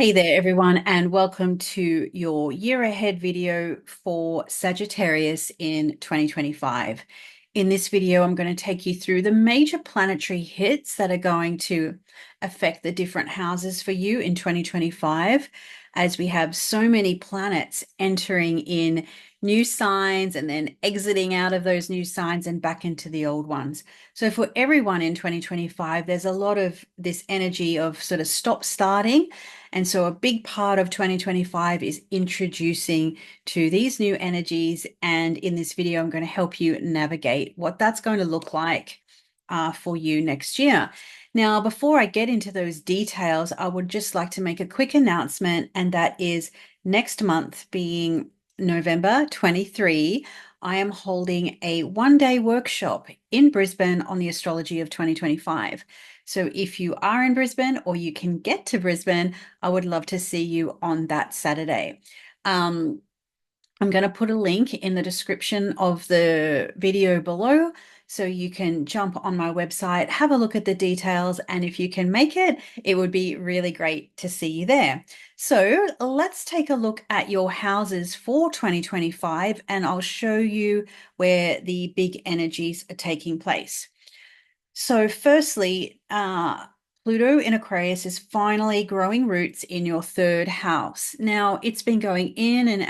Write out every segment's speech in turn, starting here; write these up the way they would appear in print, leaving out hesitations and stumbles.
Hey there, everyone, and welcome to your year ahead video for Sagittarius in 2025. In this video, I'm going to take you through the major planetary hits that are going to affect the different houses for you in 2025, as we have so many planets entering in new signs and then exiting out of those new signs and back into the old ones. So for everyone in 2025, there's a lot of this energy of sort of stop starting, and so a big part of 2025 is introducing to these new energies. And in this video, I'm going to help you navigate what that's going to look like for you next year. Now, before I get into those details, I would just like to make a quick announcement, and that is next month, being November 23, I am holding a one-day workshop in Brisbane on the astrology of 2025. So if you are in Brisbane or you can get to Brisbane, I would love to see you on that Saturday. I'm going to put a link in the description of the video below so you can jump on my website, have a look at the details, and if you can make it, it would be really great to see you there. So let's take a look at your houses for 2025, and I'll show you where the big energies are taking place. So firstly, Pluto in Aquarius is finally growing roots in your third house. Now, it's been going in and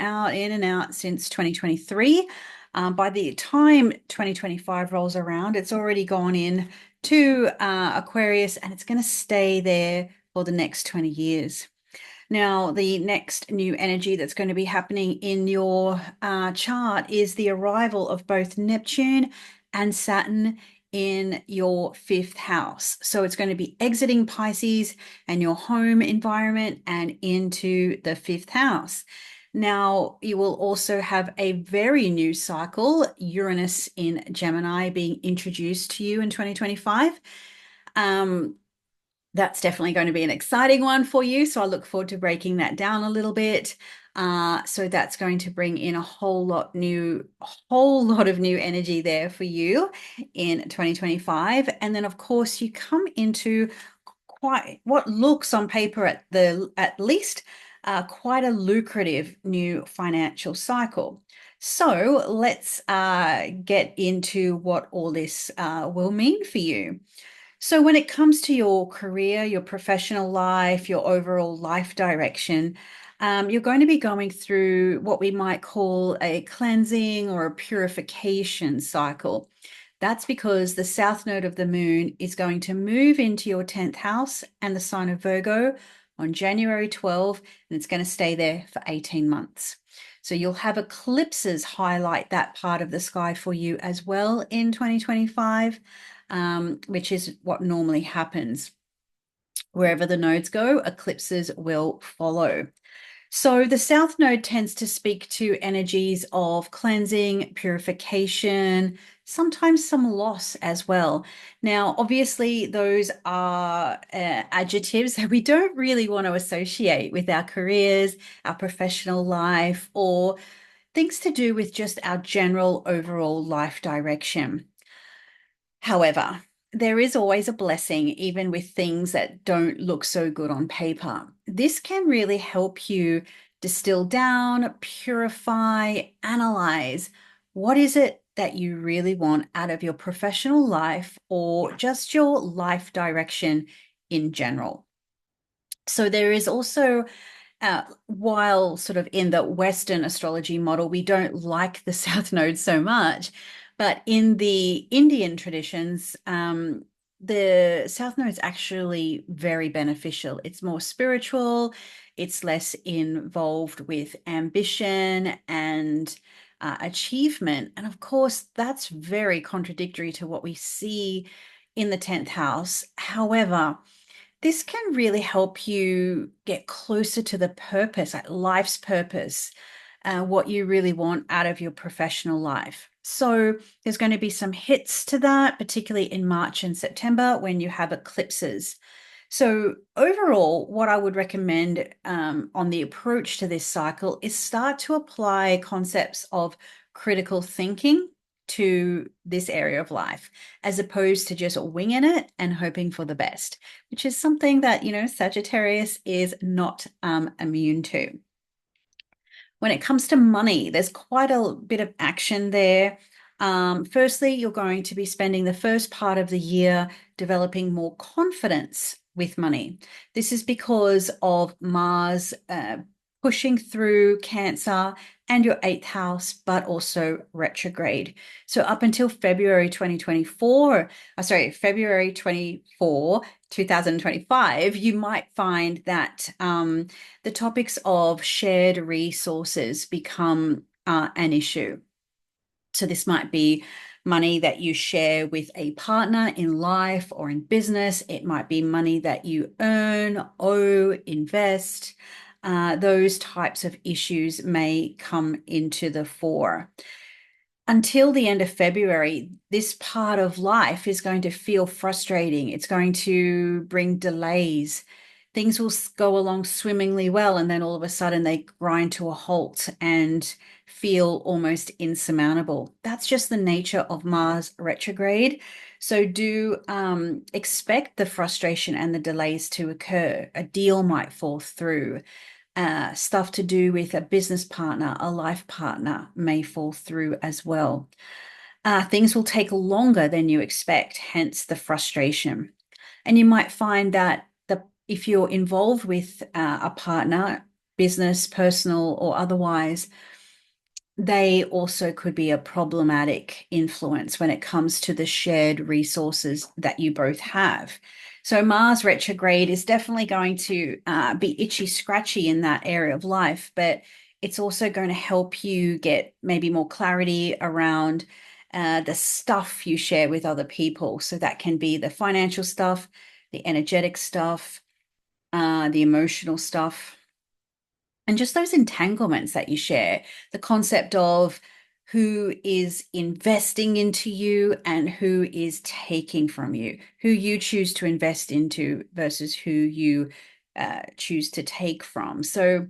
out since 2023. By the time 2025 rolls around, it's already gone in to Aquarius, and it's going to stay there for the next 20 years. Now, the next new energy that's going to be happening in your chart is the arrival of both Neptune and Saturn in your fifth house. So it's going to be exiting Pisces and your home environment and into the fifth house. Now, you will also have a very new cycle, Uranus in Gemini, being introduced to you in 2025. That's definitely going to be an exciting one for you. So I look forward to breaking that down a little bit. So that's going to bring in a whole lot of new energy there for you in 2025. And then of course you come into quite what looks on paper at least quite a lucrative new financial cycle. So let's get into what all this will mean for you. So, when it comes to your career, your professional life, your overall life direction, you're going to be going through what we might call a cleansing or a purification cycle. That's because the south node of the moon is going to move into your 10th house and the sign of Virgo on January 12, and it's going to stay there for 18 months. So you'll have eclipses highlight that part of the sky for you as well in 2025, which is what normally happens. Wherever the nodes go, eclipses will follow. So the South Node tends to speak to energies of cleansing, purification, sometimes some loss as well. Now, obviously, those are adjectives that we don't really want to associate with our careers, our professional life, or things to do with just our general overall life direction. However, there is always a blessing, even with things that don't look so good on paper. This can really help you distill down, purify, analyze what is it that you really want out of your professional life or just your life direction in general. So there is also while sort of in the Western astrology model, we don't like the South Node so much, but in the Indian traditions, the South Node is actually very beneficial. It's more spiritual, it's less involved with ambition and achievement. And of course, that's very contradictory to what we see in the 10th house. However, this can really help you get closer to the purpose, like life's purpose, what you really want out of your professional life. So there's going to be some hits to that, particularly in March and September when you have eclipses. So overall, what I would recommend on the approach to this cycle is start to apply concepts of critical thinking, to this area of life, as opposed to just winging it and hoping for the best, which is something that, Sagittarius is not immune to. When it comes to money, there's quite a bit of action there. Firstly, you're going to be spending the first part of the year developing more confidence with money. This is because of Mars pushing through Cancer and your eighth house, but also retrograde. So up until February 2024, February 24, 2025, you might find that the topics of shared resources become an issue. So this might be money that you share with a partner in life or in business. It might be money that you earn, owe, invest. Those types of issues may come into the fore. Until the end of February, this part of life is going to feel frustrating. It's going to bring delays. Things will go along swimmingly well, and then all of a sudden they grind to a halt and feel almost insurmountable. That's just the nature of Mars retrograde. So do expect the frustration and the delays to occur. A deal might fall through. Stuff to do with a business partner, a life partner may fall through as well. Things will take longer than you expect, hence the frustration. And you might find that if you're involved with a partner, business, personal, or otherwise, they also could be a problematic influence when it comes to the shared resources that you both have. So Mars retrograde is definitely going to be itchy scratchy in that area of life, but it's also going to help you get maybe more clarity around the stuff you share with other people. So that can be the financial stuff, the energetic stuff, the emotional stuff, and just those entanglements that you share, the concept of who is investing into you and who is taking from you, who you choose to invest into versus who you choose to take from. So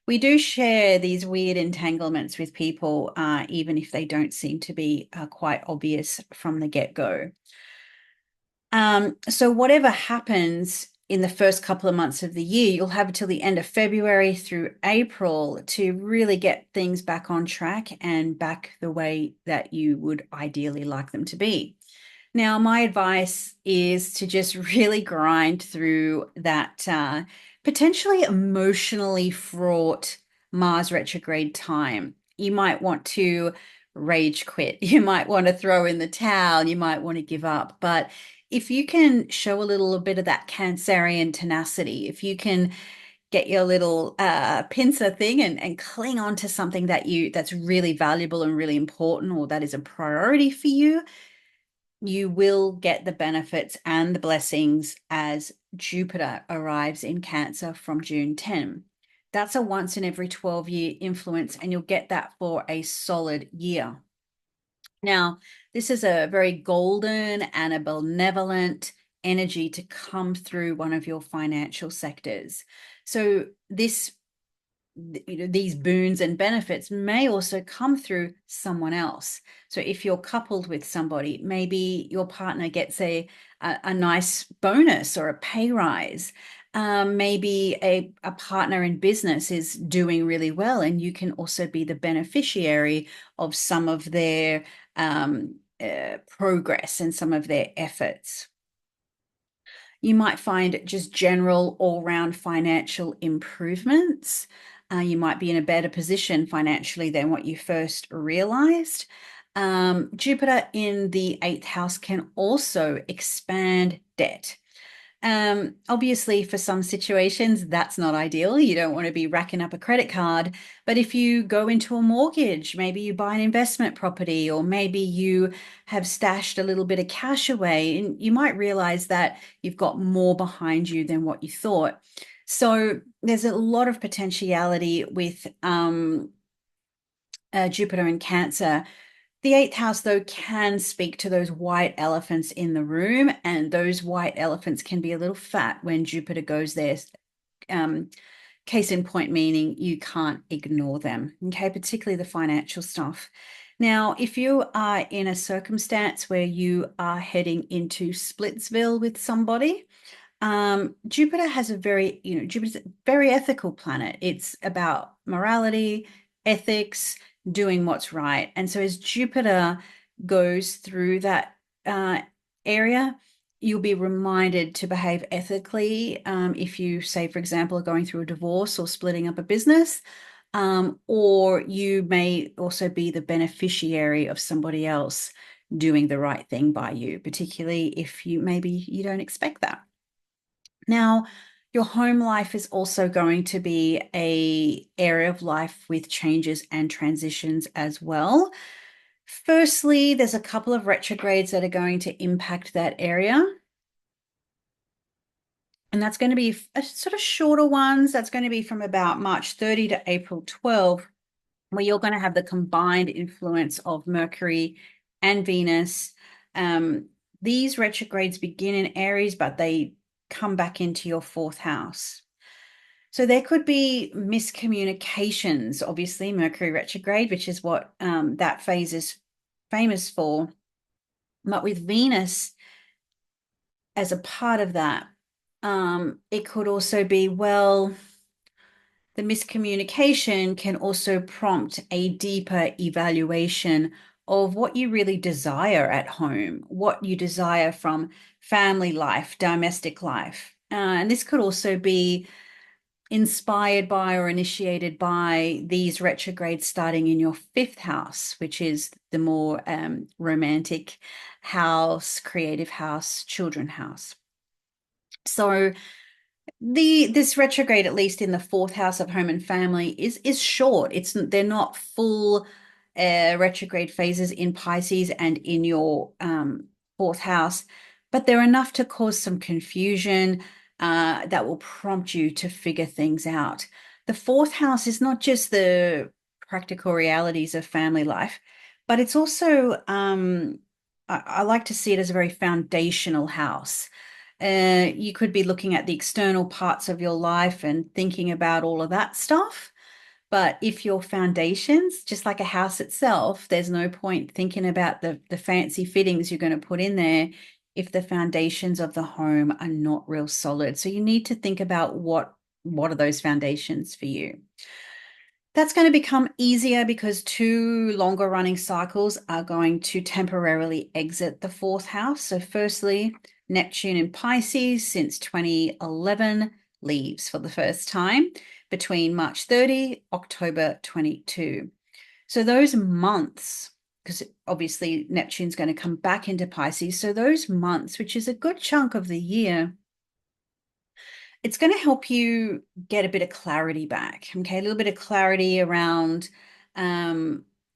we do share these weird entanglements with people, even if they don't seem to be quite obvious from the get-go. So whatever happens in the first couple of months of the year, you'll have until the end of February through April to really get things back on track and back the way that you would ideally like them to be. Now, my advice is to just really grind through that potentially emotionally fraught Mars retrograde time. You might want to rage quit. You might want to throw in the towel. You might want to give up. But if you can show a little bit of that Cancerian tenacity, if you can get your little pincer thing and cling on to something that's really valuable and really important, or that is a priority for you, you will get the benefits and the blessings as Jupiter arrives in Cancer from June 10. That's a once in every 12-year influence, and you'll get that for a solid year. Now, this is a very golden and a benevolent energy to come through one of your financial sectors. So these boons and benefits may also come through someone else. So if you're coupled with somebody, maybe your partner gets a nice bonus or a pay rise. Maybe a partner in business is doing really well, and you can also be the beneficiary of some of their progress and some of their efforts. You might find just general all-round financial improvements. You might be in a better position financially than what you first realized. Jupiter in the eighth house can also expand debt. Obviously, for some situations, that's not ideal. You don't want to be racking up a credit card. But if you go into a mortgage, maybe you buy an investment property, or maybe you have stashed a little bit of cash away, and you might realize that you've got more behind you than what you thought. So there's a lot of potentiality with Jupiter in Cancer. The eighth house, though, can speak to those white elephants in the room, and those white elephants can be a little fat when Jupiter goes there. Case in point, meaning you can't ignore them, okay? Particularly the financial stuff. Now, if you are in a circumstance where you are heading into Splitsville with somebody, Jupiter has a very, Jupiter's a very ethical planet. It's about morality, ethics, doing what's right. And so as Jupiter goes through that uh, area, you'll be reminded to behave ethically. If you, say, for example, are going through a divorce or splitting up a business, or you may also be the beneficiary of somebody else doing the right thing by you, particularly if maybe you don't expect that. Now, your home life is also going to be a area of life with changes and transitions as well. Firstly, there's a couple of retrogrades that are going to impact that area. And that's going to be a sort of shorter ones. That's going to be from about March 30 to April 12, where you're going to have the combined influence of Mercury and Venus. These retrogrades begin in Aries, but they come back into your fourth house. So there could be miscommunications, obviously, Mercury retrograde, which is what that phase is famous for. But with Venus as a part of that, it could also be, well, the miscommunication can also prompt a deeper evaluation of what you really desire at home, what you desire from family life, domestic life. And this could also be inspired by or initiated by these retrogrades starting in your fifth house, which is the more romantic house, creative house, children house. So this retrograde, at least in the fourth house of home and family, is short. They're not full retrograde phases in Pisces and in your fourth house, but they're enough to cause some confusion that will prompt you to figure things out. The fourth house is not just the practical realities of family life, but it's also I like to see it as a very foundational house. You could be looking at the external parts of your life and thinking about all of that stuff. But if your foundations, just like a house itself, there's no point thinking about the fancy fittings you're going to put in there if the foundations of the home are not real solid. So you need to think about what are those foundations for you. That's going to become easier because two longer running cycles are going to temporarily exit the fourth house. So firstly, Neptune in Pisces since 2011 leaves for the first time between March 30, October 22. So those months, because obviously Neptune's going to come back into Pisces, so those months, which is a good chunk of the year, it's going to help you get a bit of clarity back. Okay, a little bit of clarity around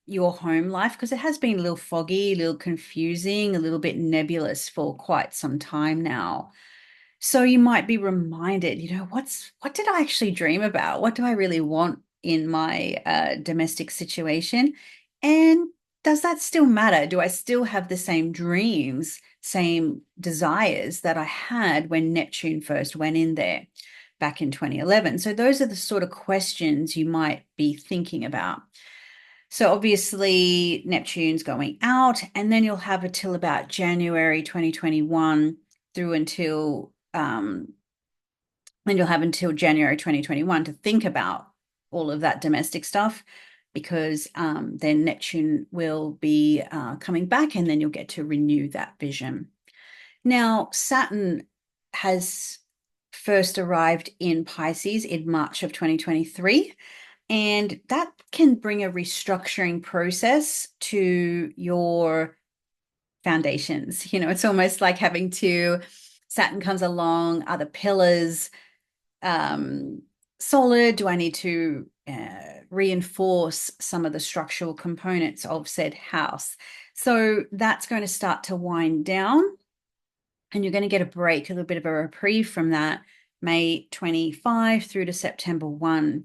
your home life, because it has been a little foggy, a little confusing, a little bit nebulous for quite some time now. So you might be reminded, what did I actually dream about? What do I really want in my domestic situation? And does that still matter? Do I still have the same dreams, same desires that I had when Neptune first went in there back in 2011? So those are the sort of questions you might be thinking about. So obviously Neptune's going out, and then you'll have until about January 2021 through until then you'll have until January 2021 to think about all of that domestic stuff, because then Neptune will be coming back, and then you'll get to renew that vision. Now, Saturn has first arrived in Pisces in March of 2023, and that can bring a restructuring process to your foundations. It's almost like Saturn comes along, are the pillars solid? Do I need to reinforce some of the structural components of said house? So that's going to start to wind down, and you're going to get a break, a little bit of a reprieve from that May 25 through to September 1.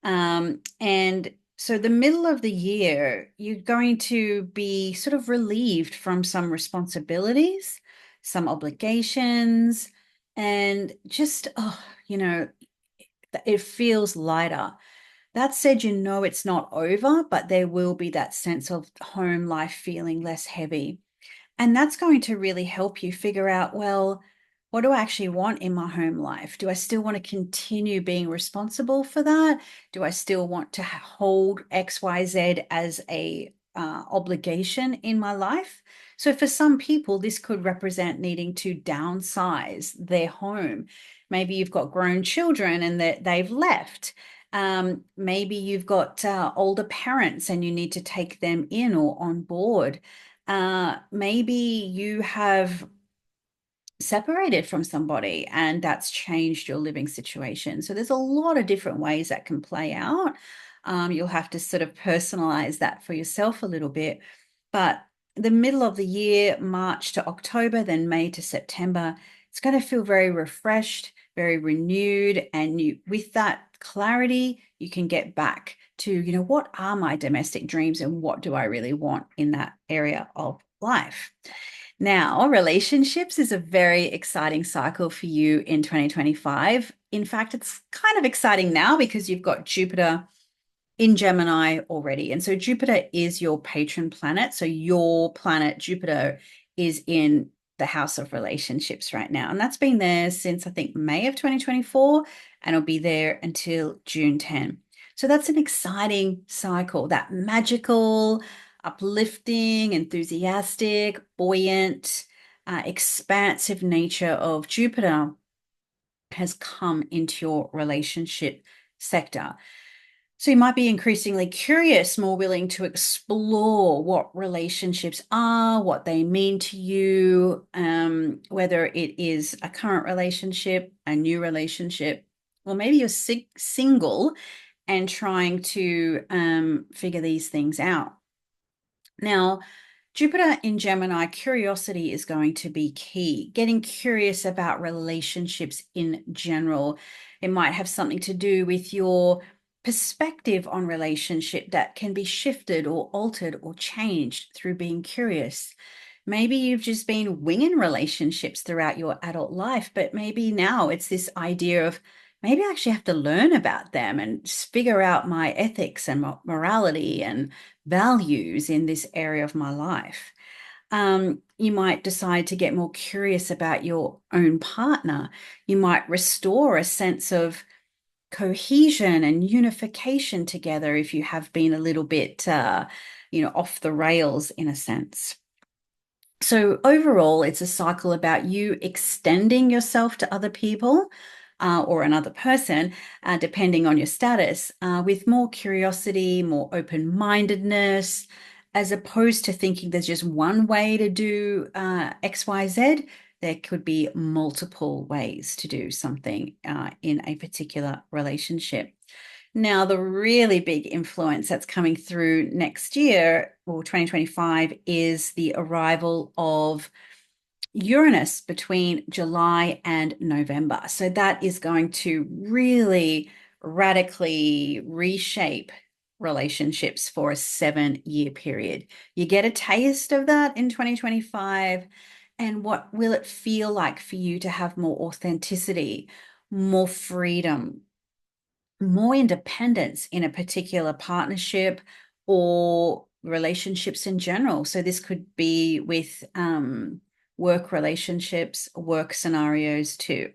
And so the middle of the year, you're going to be sort of relieved from some responsibilities, some obligations, and just, it feels lighter. That said, you know it's not over, but there will be that sense of home life feeling less heavy. And that's going to really help you figure out, well, what do I actually want in my home life? Do I still want to continue being responsible for that? Do I still want to hold XYZ as a obligation in my life? So for some people, this could represent needing to downsize their home. Maybe you've got grown children and they've left. Maybe you've got older parents and you need to take them in or on board. Maybe you have separated from somebody and that's changed your living situation. So there's a lot of different ways that can play out. You'll have to sort of personalize that for yourself a little bit. But the middle of the year, March to October, then May to September, it's going to feel very refreshed, very renewed. And you, with that clarity, you can get back to, what are my domestic dreams and what do I really want in that area of life? Now, relationships is a very exciting cycle for you in 2025. In fact, it's kind of exciting now because you've got Jupiter in Gemini already. And so Jupiter is your patron planet. So your planet, Jupiter, is in the house of relationships right now. And that's been there since I think May of 2024, and it'll be there until June 10. So that's an exciting cycle, that magical, uplifting, enthusiastic, buoyant, expansive nature of Jupiter has come into your relationship sector. So you might be increasingly curious, more willing to explore what relationships are, what they mean to you, whether it is a current relationship, a new relationship, or maybe you're single and trying to figure these things out. Now, Jupiter in Gemini, curiosity is going to be key. Getting curious about relationships in general. It might have something to do with your perspective on relationship that can be shifted or altered or changed through being curious. Maybe you've just been winging relationships throughout your adult life, but maybe now it's this idea of maybe I actually have to learn about them and figure out my ethics and morality and values in this area of my life. You might decide to get more curious about your own partner. You might restore a sense of cohesion and unification together if you have been a little bit, off the rails in a sense. So overall, it's a cycle about you extending yourself to other people or another person, depending on your status, with more curiosity, more open-mindedness, as opposed to thinking there's just one way to do XYZ. There could be multiple ways to do something in a particular relationship. Now, the really big influence that's coming through next year, or 2025, is the arrival of Uranus between July and November. So that is going to really radically reshape relationships for a 7-year period. You get a taste of that in 2025. And what will it feel like for you to have more authenticity, more freedom, more independence in a particular partnership or relationships in general? So this could be with work relationships, work scenarios too.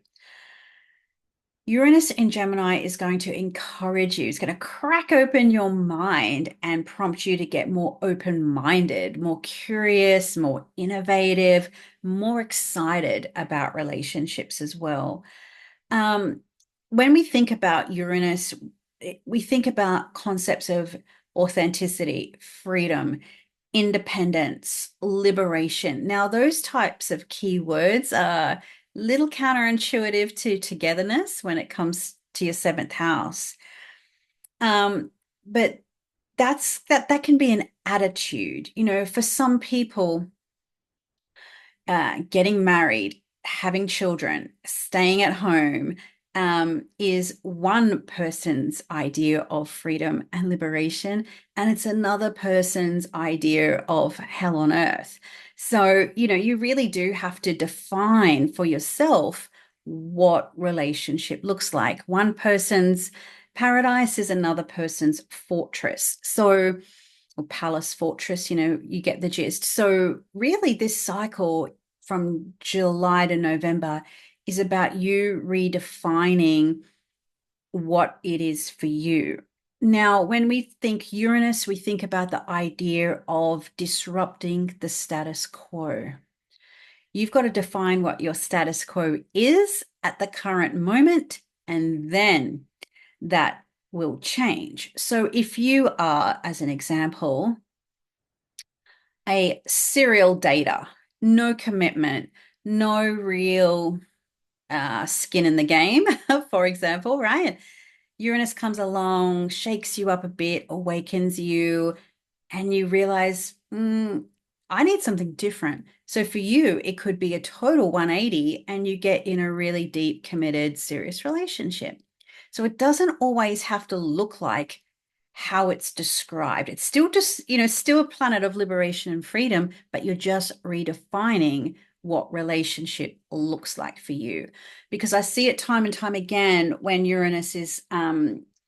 Uranus in Gemini is going to encourage you. It's going to crack open your mind and prompt you to get more open-minded, more curious, more innovative, more excited about relationships as well. When we think about Uranus, we think about concepts of authenticity, freedom, independence, liberation. Now, those types of keywords are a little counterintuitive to togetherness when it comes to your seventh house. But that can be an attitude. For some people, getting married, having children, staying at home, is one person's idea of freedom and liberation, and it's another person's idea of hell on earth. So, you really do have to define for yourself what relationship looks like. One person's Paradise is another person's fortress. So, or palace fortress, you get the gist. So, really, this cycle from July to November is about you redefining what it is for you. Now, when we think Uranus, we think about the idea of disrupting the status quo. You've got to define what your status quo is at the current moment, and then that will change. So, if you are, as an example, a serial dater, no commitment, no real skin in the game, for example, right? Uranus comes along, shakes you up a bit, awakens you, and you realize, I need something different. So for you, it could be a total 180 and you get in a really deep, committed, serious relationship. So it doesn't always have to look like how it's described. It's still just, still a planet of liberation and freedom, but you're just redefining what relationship looks like for you. Because I see it time and time again when Uranus is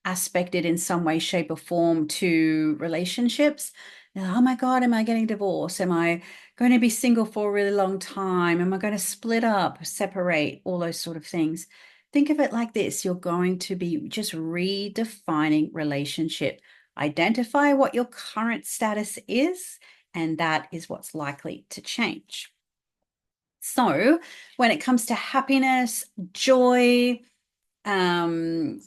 aspected in some way, shape, or form to relationships. Oh my God, am I getting divorced? Am I going to be single for a really long time? Am I going to split up, separate, all those sort of things? Think of it like this. You're going to be just redefining relationship. Identify what your current status is, and that is what's likely to change. So, when it comes to happiness, joy,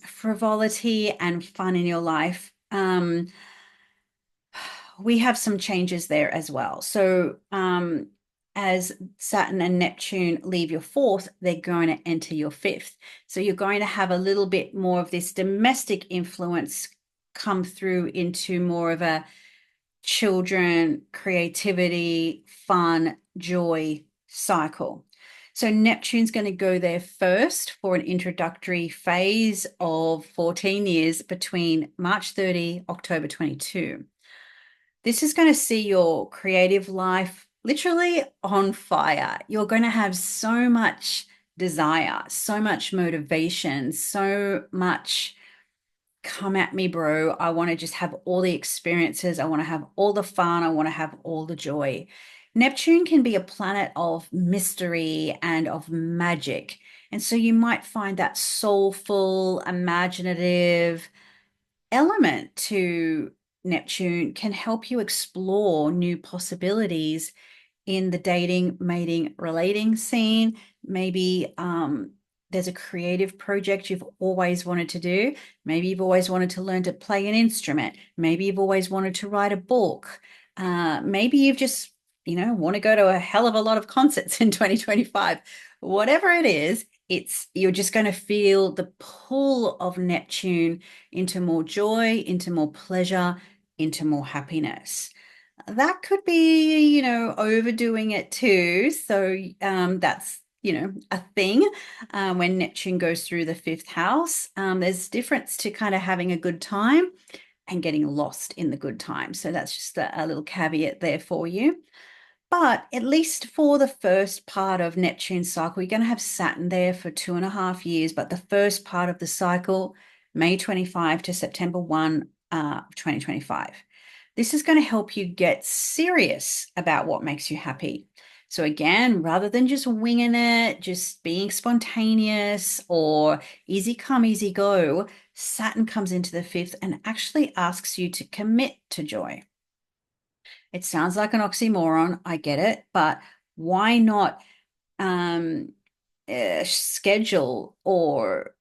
frivolity, and fun in your life, we have some changes there as well. So, as Saturn and Neptune leave your fourth, they're going to enter your fifth. So, you're going to have a little bit more of this domestic influence come through into more of a children, creativity, fun, joy cycle. So Neptune's going to go there first for an introductory phase of 14 years between March 30, October 22. This is going to see your creative life literally on fire. You're going to have so much desire, so much motivation, so much come at me, bro. I want to just have all the experiences. I want to have all the fun. I want to have all the joy. Neptune can be a planet of mystery and of magic. And so you might find that soulful, imaginative element to Neptune can help you explore new possibilities in the dating, mating, relating scene. Maybe there's a creative project you've always wanted to do. Maybe you've always wanted to learn to play an instrument. Maybe you've always wanted to write a book. Maybe you've just, want to go to a hell of a lot of concerts in 2025. Whatever it is, you're just going to feel the pull of Neptune into more joy, into more pleasure, into more happiness. That could be, overdoing it too. So that's, a thing when Neptune goes through the fifth house. There's difference to kind of having a good time and getting lost in the good time. So that's just a little caveat there for you. But at least for the first part of Neptune's cycle, you're going to have Saturn there for 2.5 years. But the first part of the cycle, May 25 to September 1, 2025. This is going to help you get serious about what makes you happy. So again, rather than just winging it, just being spontaneous or easy come, easy go, Saturn comes into the fifth and actually asks you to commit to joy. It sounds like an oxymoron. I get it, but why not schedule or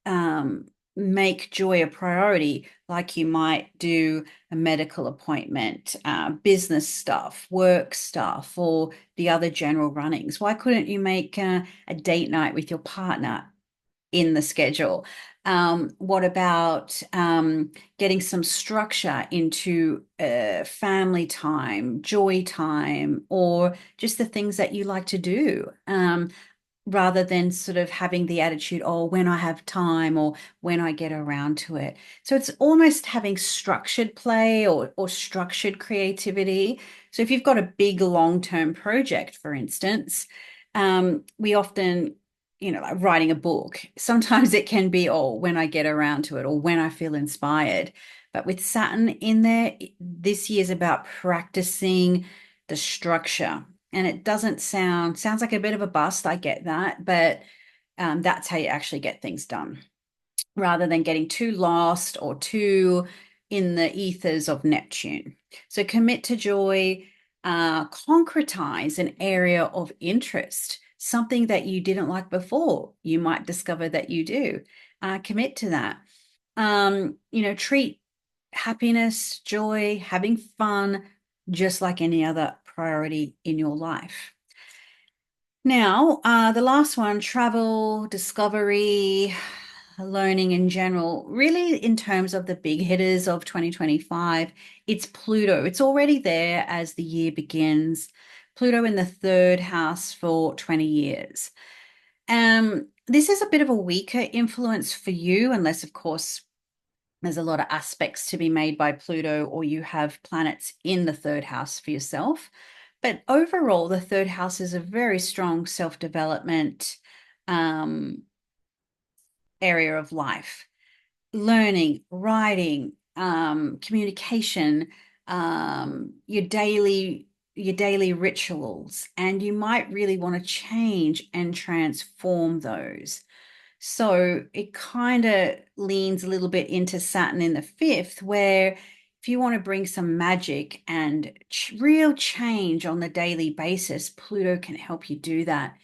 make joy a priority, like you might do a medical appointment, business stuff, work stuff, or the other general runnings? Why couldn't you make a date night with your partner in the schedule? What about getting some structure into family time, joy time, or just the things that you like to do? Rather than sort of having the attitude, oh, when I have time or when I get around to it. So it's almost having structured play or structured creativity. So if you've got a big long-term project, for instance, we often like writing a book. Sometimes it can be, oh, when I get around to it or when I feel inspired. But with Saturn in there, this year's about practicing the structure. And it doesn't sounds like a bit of a bust. I get that, but that's how you actually get things done rather than getting too lost or too in the ethers of Neptune. So commit to joy, concretize an area of interest, something that you didn't like before. You might discover that you do. Commit to that. Treat happiness, joy, having fun, just like any other priority in your life. Now, the last one, travel, discovery, learning in general, really in terms of the big hitters of 2025, it's Pluto. It's already there as the year begins. Pluto in the third house for 20 years. This is a bit of a weaker influence for you, unless, of course, there's a lot of aspects to be made by Pluto or you have planets in the third house for yourself. But overall, the third house is a very strong self-development area of life. Learning, writing, communication, your daily rituals, and you might really want to change and transform those. So it kind of leans a little bit into Saturn in the fifth, where if you want to bring some magic and real change on the daily basis, Pluto can help you do that.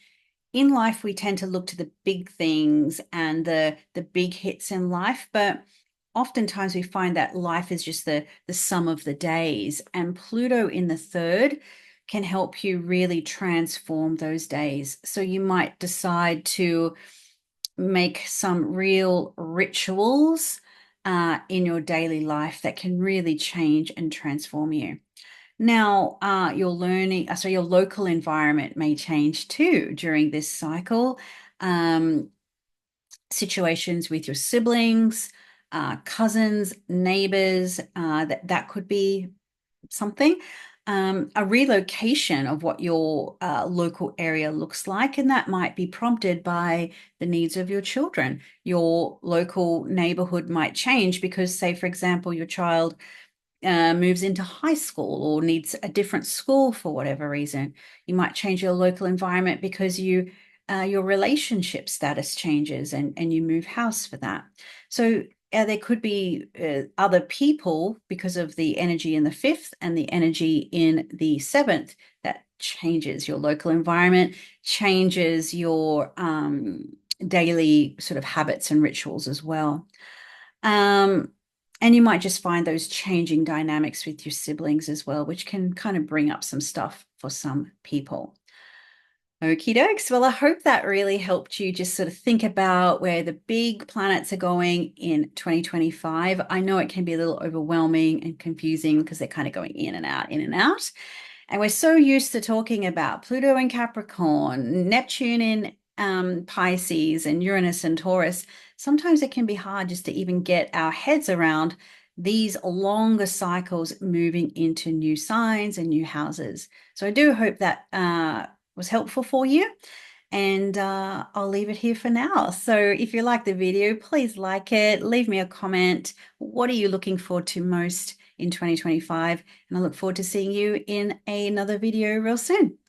In life, we tend to look to the big things and the big hits in life, but oftentimes we find that life is just the sum of the days. And Pluto in the third can help you really transform those days. So you might decide to make some real rituals in your daily life that can really change and transform you. Now, your local environment may change too during this cycle. Um, Situations with your siblings, cousins, neighbors, that could be something. A relocation of what your local area looks like, and that might be prompted by the needs of your children. Your local neighborhood might change because, say, for example, your child moves into high school or needs a different school for whatever reason. You might change your local environment because your relationship status changes and you move house for that. So there could be other people because of the energy in the fifth and the energy in the seventh that changes your local environment, changes your daily sort of habits and rituals as well. Um, and you might just find those changing dynamics with your siblings as well, which can kind of bring up some stuff for some people. Okie dokes. Well, I hope that really helped you just sort of think about where the big planets are going in 2025. I know it can be a little overwhelming and confusing because they're kind of going in and out, in and out. And we're so used to talking about Pluto in Capricorn, Neptune in Pisces, and Uranus and Taurus. Sometimes it can be hard just to even get our heads around these longer cycles moving into new signs and new houses. So I do hope that was helpful for you. And I'll leave it here for now. So if you like the video, please like it, leave me a comment. What are you looking forward to most in 2025? And I look forward to seeing you in another video real soon.